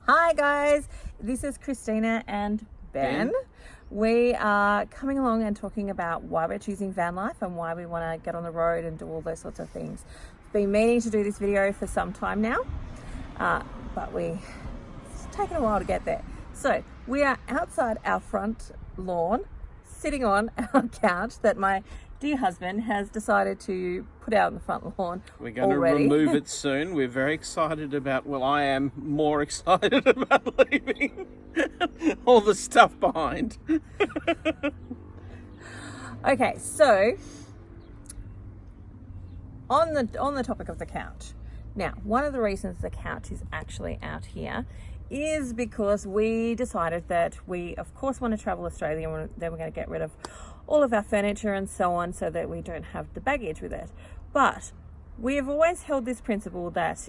Hi guys, this is Christina and Ben. We are coming along and talking about why we're choosing van life and why we want to get on the road and do all those sorts of things. We've been meaning to do this video for some time now, but it's taken a while to get there. So we are outside our front lawn, sitting on our couch that my dear husband has decided to put out on the front lawn. We're going to remove it soon. We're very excited about, well, I am more excited about leaving all the stuff behind. Okay, so on the topic of the couch. Now, one of the reasons the couch is actually out here is because we decided that we, of course, want to travel Australia, and then we're going to get rid of all of our furniture and so on so that we don't have the baggage with it. But we have always held this principle that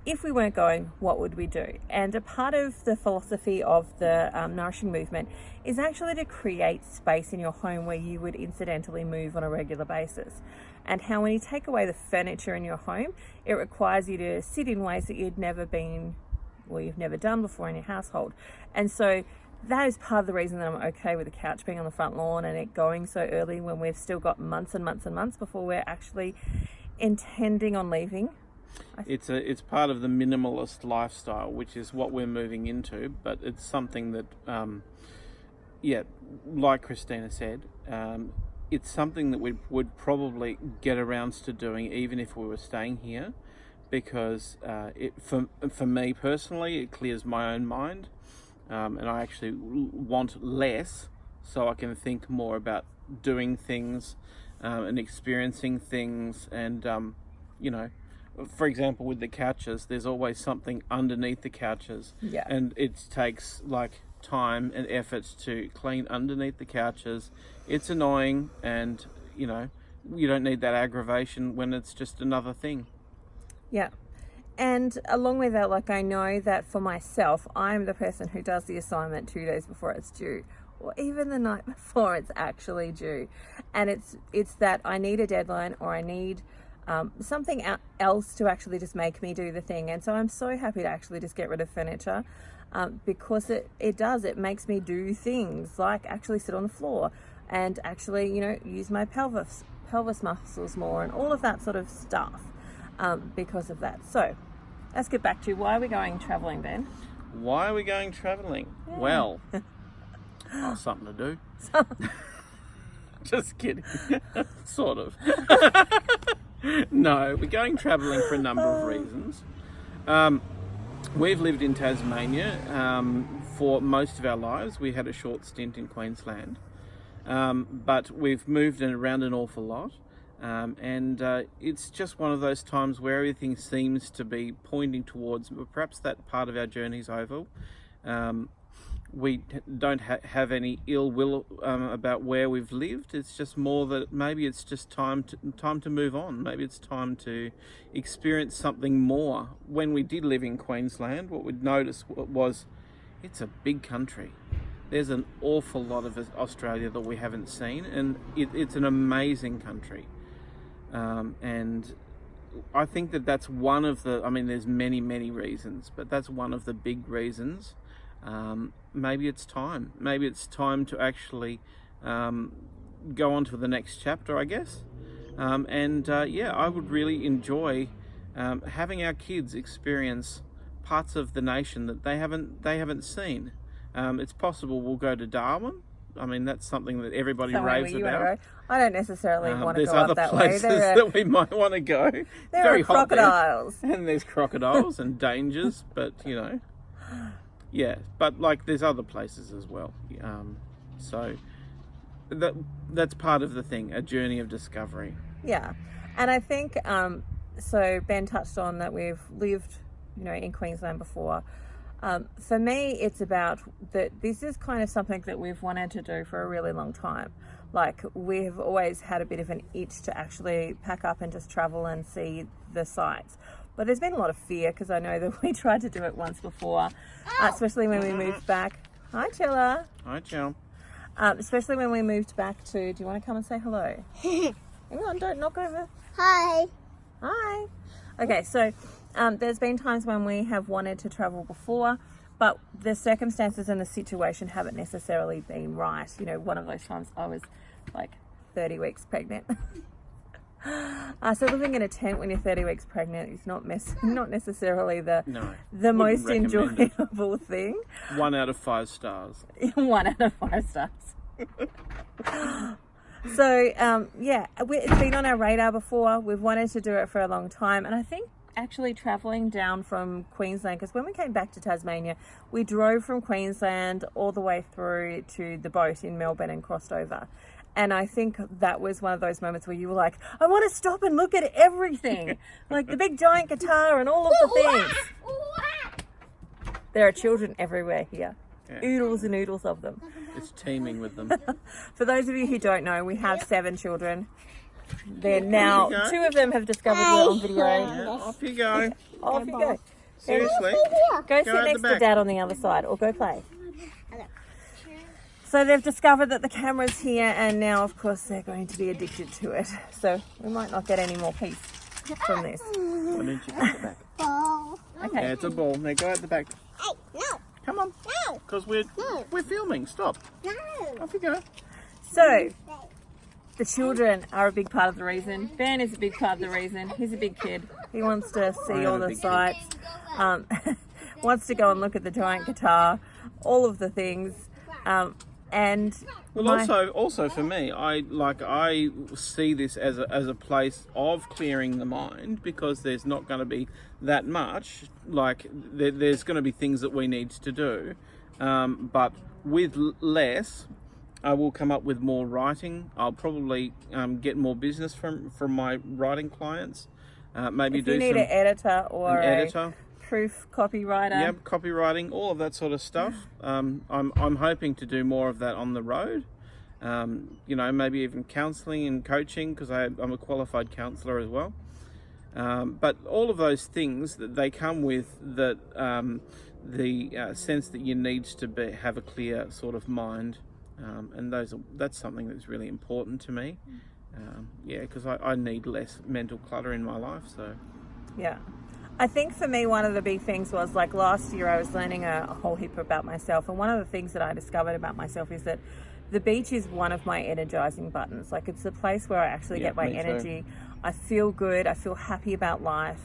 if we weren't going, what would we do? And a part of the philosophy of the Nourishing Movement is actually to create space in your home where you would incidentally move on a regular basis. And how when you take away the furniture in your home, it requires you to sit in ways that you've never done before in your household. And so that is part of the reason that I'm okay with the couch being on the front lawn and it going so early when we've still got months and months and months before we're actually intending on leaving. It's part of the minimalist lifestyle, which is what we're moving into, but it's something that, like Christina said, it's something that we would probably get around to doing even if we were staying here, because for me personally, it clears my own mind. And I actually want less so I can think more about doing things and experiencing things. And, for example, with the couches, there's always something underneath the couches. Yeah. And it takes like time and effort to clean underneath the couches. It's annoying, and, you don't need that aggravation when it's just another thing. Yeah. And along with that, I know that for myself, I'm the person who does the assignment 2 days before it's due, or even the night before it's actually due. And it's that I need a deadline, or I need something else to actually just make me do the thing. And so I'm so happy to actually just get rid of furniture because it makes me do things like actually sit on the floor and actually, use my pelvis muscles more and all of that sort of stuff because of that. So let's get back to why are we going travelling, Ben? Why are we going travelling? Yeah. Well, something to do. Just kidding. Sort of. No, we're going travelling for a number of reasons. We've lived in Tasmania for most of our lives. We had a short stint in Queensland. But we've moved around an awful lot. And it's just one of those times where everything seems to be pointing towards perhaps that part of our journey's over. We don't have any ill will about where we've lived. It's just more that maybe it's just time to move on. Maybe it's time to experience something more. When we did live in Queensland, what we'd noticed was it's a big country. There's an awful lot of Australia that we haven't seen, and it's an amazing country. And I think that's one of there's many, many reasons, but that's one of the big reasons. Maybe it's time. Maybe it's time to actually go on to the next chapter, I guess. I would really enjoy having our kids experience parts of the nation that they haven't seen. It's possible we'll go to Darwin. I mean, that's something that everybody raves about. I don't necessily want to go up that way. There's other places that we might want to go. There are crocodiles. And there's crocodiles and dangers, but, yeah. But, there's other places as well. So that's part of the thing, a journey of discovery. Yeah. And I think, so Ben touched on that we've lived, in Queensland before. For me, it's about that this is kind of something that we've wanted to do for a really long time. We've always had a bit of an itch to actually pack up and just travel and see the sights. But there's been a lot of fear because I know that we tried to do it once before, especially when we moved back. Hi, Chilla. Hi, Chilla. Especially when we moved back to, do you want to come and say hello? Hang on, don't knock over. Hi. Hi. Okay, so there's been times when we have wanted to travel before, but the circumstances and the situation haven't necessarily been right. You know, one of those times I was like 30 weeks pregnant. So living in a tent when you're 30 weeks pregnant is not necessarily the most enjoyable thing. 1 out of 5 stars. 1 out of 5 stars. So it's been on our radar before. We've wanted to do it for a long time, and I think actually traveling down from Queensland, because when we came back to Tasmania, we drove from Queensland all the way through to the boat in Melbourne and crossed over. And I think that was one of those moments where you were like, I want to stop and look at everything. Like the big giant guitar and all of the things. There are children everywhere here. Yeah. Oodles and oodles of them. It's teeming with them. For those of you who don't know, we have 7 children. They're now, There you go. 2 of them have discovered we're on video. Yeah, off you go. Off you go. Seriously. Go sit at next the to back. Dad on the other side, or go play. So they've discovered that the camera's here, and now, of course, they're going to be addicted to it. So we might not get any more peace from this. Why don't you go at the back? Okay. Yeah, it's a ball. Now go at the back. No, Come on. no, Because we're filming. Stop. no. Off you go. So the children are a big part of the reason. Ben is a big part of the reason. He's a big kid. He wants to see am all a the big kid. sights. Wants to go and look at the giant guitar, all of the things. And Well, also for me, I see this as a place of clearing the mind, because there's not going to be that much. Like there's going to be things that we need to do, but with less, I will come up with more writing. I'll probably get more business from my writing clients. Maybe if do you need some an editor or an editor. proof copywriter. Yep, copywriting, all of that sort of stuff. I'm hoping to do more of that on the road. Maybe even counselling and coaching, because I'm a qualified counsellor as well. But all of those things that they come with the sense that you need to have a clear sort of mind, and that's something that's really important to me. Because I need less mental clutter in my life. So Yeah. I think for me, one of the big things was, like, last year I was learning a whole heap about myself. And one of the things that I discovered about myself is that the beach is one of my energizing buttons. Like, it's the place where I actually get my me too. energy. I feel good. I feel happy about life.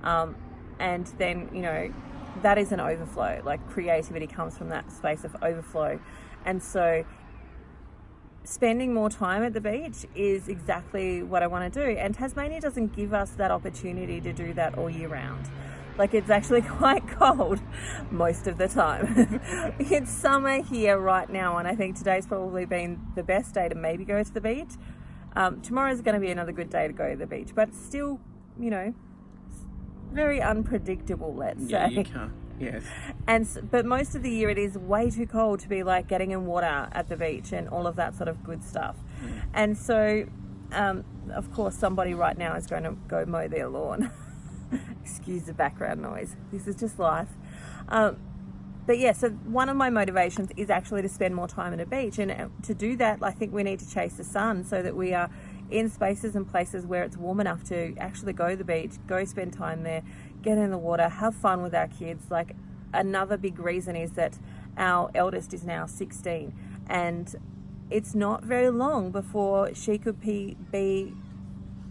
And then, that is an overflow. Like, creativity comes from that space of overflow. And so spending more time at the beach is exactly what I want to do. And Tasmania doesn't give us that opportunity to do that all year round. Like, it's actually quite cold most of the time. It's summer here right now, and I think today's probably been the best day to maybe go to the beach. Tomorrow's going to be another good day to go to the beach, but still, very unpredictable, let's yeah, say. you can't. Yes. But most of the year it is way too cold to be like getting in water at the beach and all of that sort of good stuff. And so, of course, somebody right now is going to go mow their lawn. Excuse the background noise. This is just life. But yeah, so one of my motivations is actually to spend more time at a beach. And to do that, I think we need to chase the sun so that we are in spaces and places where it's warm enough to actually go to the beach, go spend time there, get in the water, have fun with our kids. Like, another big reason is that our eldest is now 16, and it's not very long before she could be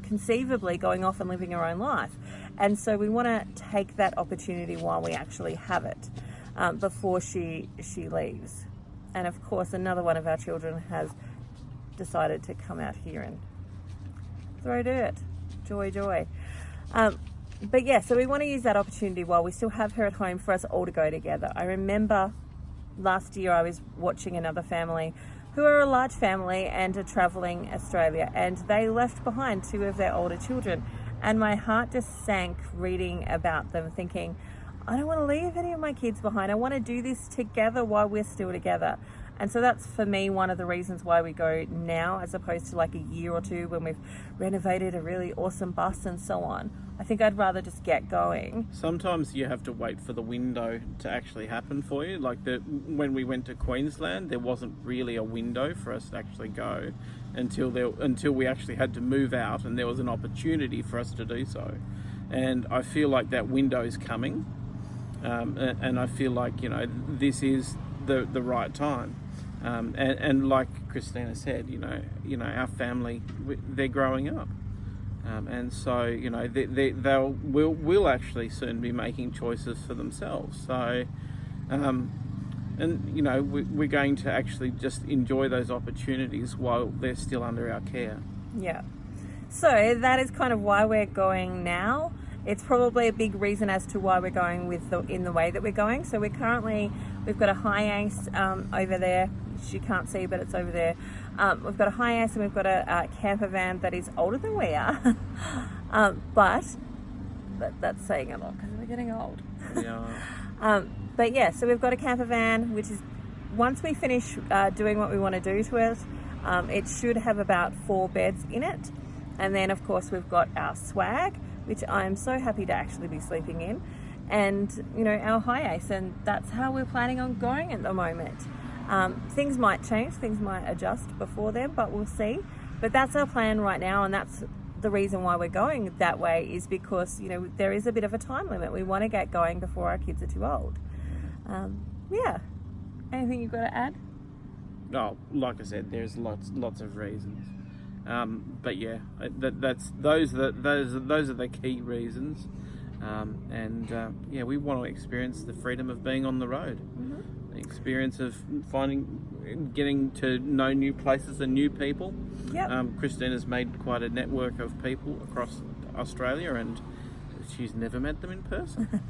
conceivably going off and living her own life. And so we want to take that opportunity while we actually have it, before she leaves. And of course, another one of our children has decided to come out here and throw dirt. Joy. But yeah, so we want to use that opportunity while we still have her at home for us all to go together. I remember last year I was watching another family who are a large family and are traveling Australia, and they left behind 2 of their older children. And my heart just sank reading about them, thinking, I don't want to leave any of my kids behind. I want to do this together while we're still together. And so that's, for me, one of the reasons why we go now, as opposed to like a year or 2 when we've renovated a really awesome bus and so on. I think I'd rather just get going. Sometimes you have to wait for the window to actually happen for you. Like when we went to Queensland, there wasn't really a window for us to actually go until we actually had to move out, and there was an opportunity for us to do so. And I feel like that window is coming. and I feel like this is the right time. And like Christina said, our family, they're growing up, and so we'll actually soon be making choices for themselves. So, we're going to actually just enjoy those opportunities while they're still under our care. Yeah. So that is kind of why we're going now. It's probably a big reason as to why we're going in the way that we're going. So we've got a Hiace over there. You can't see, but it's over there. We've got a Hiace and we've got a camper van that is older than we are. But that's saying a lot because we're getting old. Yeah. But yeah, so we've got a camper van, which is, once we finish doing what we want to do to it, it should have about 4 beds in it. And then of course we've got our swag, which I'm so happy to actually be sleeping in, and our Hiace, and that's how we're planning on going at the moment. Things might change, things might adjust before then, but we'll see. But that's our plan right now, and that's the reason why we're going that way, is because there is a bit of a time limit. We want to get going before our kids are too old. Yeah. Anything you've got to add? Oh, like I said, there's lots of reasons. But yeah, those are the key reasons. We want to experience the freedom of being on the road. Mm-hmm. The experience of getting to know new places and new people. Yep. Christina's made quite a network of people across Australia, and she's never met them in person.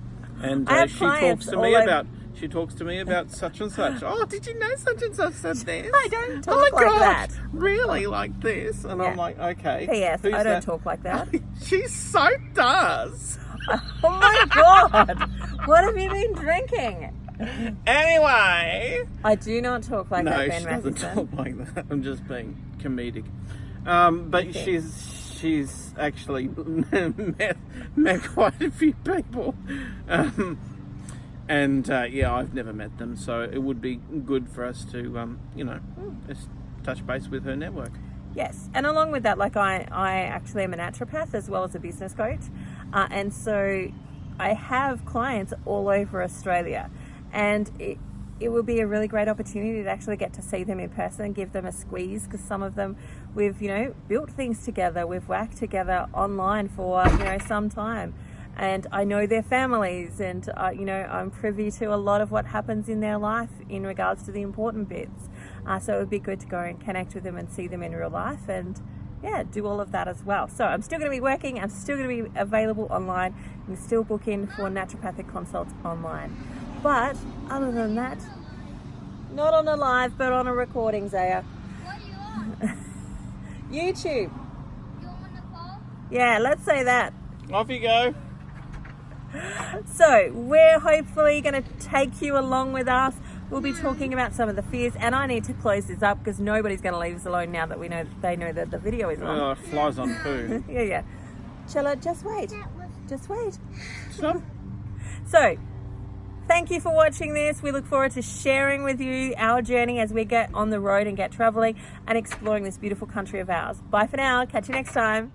And she talks to me about such and such. Oh, did you know such and such said this? I don't talk like that. Really, like this? And Yeah. I'm like, okay. P.S. who's I don't that? talk like that. She so does. Oh my God! What have you been drinking? Anyway. I do not talk like No, that, Ben she doesn't Mathieson. talk like that. I'm just being comedic. But Okay. she's actually met quite a few people. I've never met them, so it would be good for us to, just touch base with her network. Yes, and along with that, like I actually am a naturopath as well as a business coach, and so I have clients all over Australia, and it will be a really great opportunity to actually get to see them in person and give them a squeeze, because some of them we've built things together, we've worked together online for some time. And I know their families, and I'm privy to a lot of what happens in their life in regards to the important bits. So it would be good to go and connect with them and see them in real life, and do all of that as well. So I'm still going to be working. I'm still going to be available online. You can still book in for naturopathic consults online. But other than that, not on a live, but on a recording, Zaya. What are you on? YouTube. You on the call? Yeah, let's say that. Off you go. So we're hopefully going to take you along with us. We'll be talking about some of the fears, and I need to close this up because nobody's going to leave us alone now that they know that the video is on. Oh, flies on poo. Yeah. Chella, just wait. Just wait. Stop. So, thank you for watching this. We look forward to sharing with you our journey as we get on the road and get traveling and exploring this beautiful country of ours. Bye for now. Catch you next time.